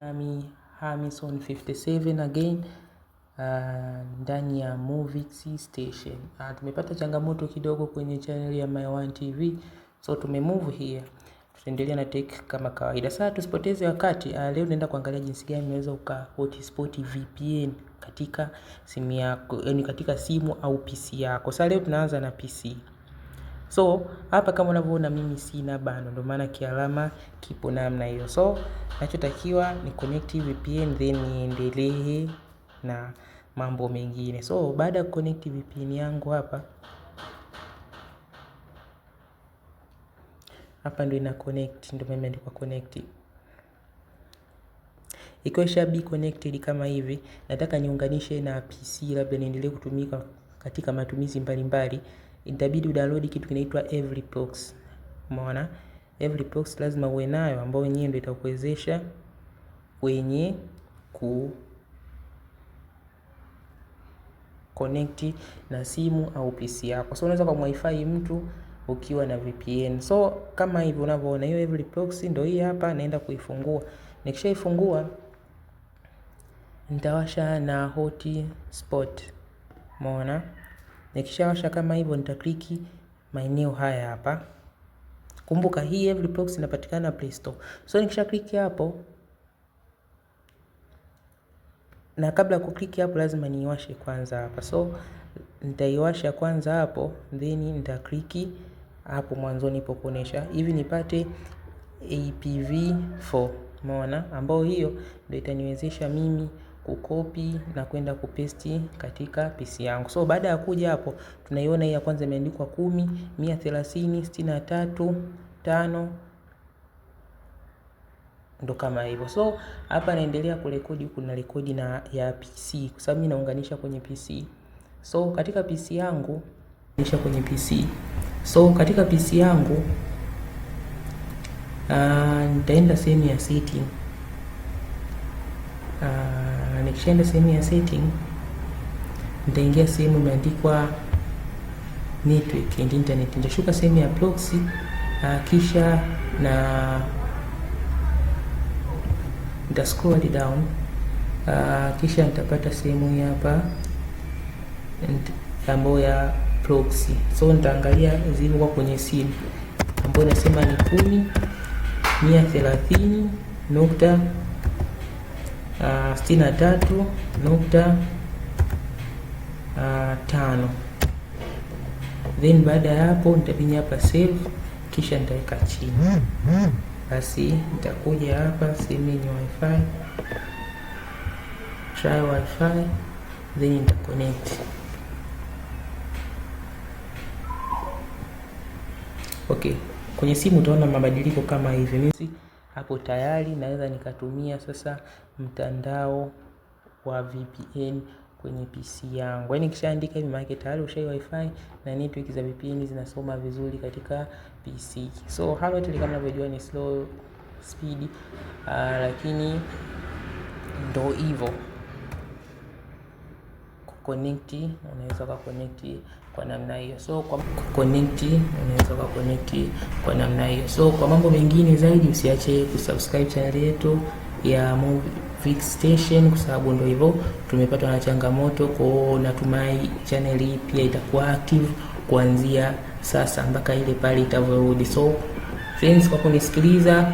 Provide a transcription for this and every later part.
Hamison 57 again ndani ya Movix Station. Tumepata changamoto kidogo kwenye channel ya My One TV, so tumemove here. Tutaendelea na tech kama kawaida. Sasa tusipoteze wakati, leo naenda kuangalia jinsi gani unaweza hotspot VPN katika simu yako, yani katika simu au PC yako. Sasa leo tunaanza na PC. So hapa kama unavyoona mimi sina bando, ndio maana kialama kipo namna hiyo. So nachotakiwa ni connect VPN then niendelee na mambo mengine. So baada ya connect VPN yangu hapa ndio ina connect, ndio imeandikwa connect. Ikiwa ishabi connected kama hivi, nataka niunganishe na PC, labda niendelee kutumika katika matumizi mbalimbali. Itabidi udownload kitu kinaitwa EveryProxy. Umeona? EveryProxy lazima uwe nayo, ambao yenyewe ndio itakuwezesha kwenye connect na simu au PC yako. So unaweza kwa wifi mtu ukiwa na VPN. So kama hivyo unavyoona, hiyo EveryProxy ndio hii hapa, naenda kuifungua. Nikishaifungua nitawasha na hotspot. Umeona? Nikishawasha kama hivyo nitakliki maeneo haya hapa. Kumbuka hii EveryProxy inapatikana Play Store. So nikisha kliki hapo, na kabla ya kukliki hapo lazima niiwashe kwanza hapa. So nitaiwasha kwanza hapo, then nitakliki hapo mwanzo nipo kuonesha hivi nipate IPv4. Umeona? Ambao hiyo ndio itaniwezesha mimi kukopi na kwenda kupesti katika PC yangu. So baada ya kuja hapo, tunaiona hii ya kwanza imeandikwa 10 130 63 5, ndo kama hivyo. So hapa naendelea kurekodi, kuna rekodi na ya PC kwa sababu mimi naunganisha kwenye PC. So katika PC yangu katika PC yangu nitaenda sehemu ya setting. Nikishaenda sehemu ya setting, nitaingia sehemu imeandikwa network and internet. Nitashuka sehemu ya proxy, kisha na nita scroll down, kisha nitapata sehemu hapa ambayo ya proxy. So nitaangalia zilivyo kwenye simu, ambayo nasema ni 10 130 nukta 63.5. Then baada ya hapo nitapinya hapa save, kisha nitaweka chini. Basi nitakuja hapa sehemu yenye wifi, try wifi, then nita connect. Okay, kwenye simu utaona mabadiliko kama hivi. Mimi hapo tayari naweza nikatumia sasa mtandao wa VPN kwenye PC yangu. Yaani nikishaandika hivi maana tayari ushai wifi na network za VPN zinasoma vizuri katika PC. So hapo kama unavyojua ni slow speed, lakini ndo hivyo. Connect, unaweza connect kwa namna hiyo. So kwa namna hiyo. So kwa mambo mengine zaidi usiache kusubscribe channel yetu ya Movix Station, kwa sababu ndio hivyo tumepatwa na changamoto. Kwa natumai channel hii pia itakuwa active kuanzia sasa mpaka ile pale itavyorudi. So friends, kwa kunisikiliza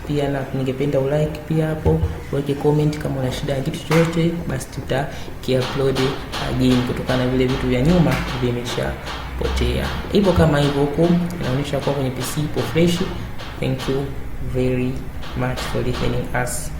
pia, na ningependa ulike pia hapo, uweke comment kama una shida kitu chochote, basi tutakiupload again kutokana na vile vitu vya nyuma vimeshapotea. Hivyo kama hivyo huko inaonyesha kwa kwenye PC ipo fresh. Thank you very much for listening us.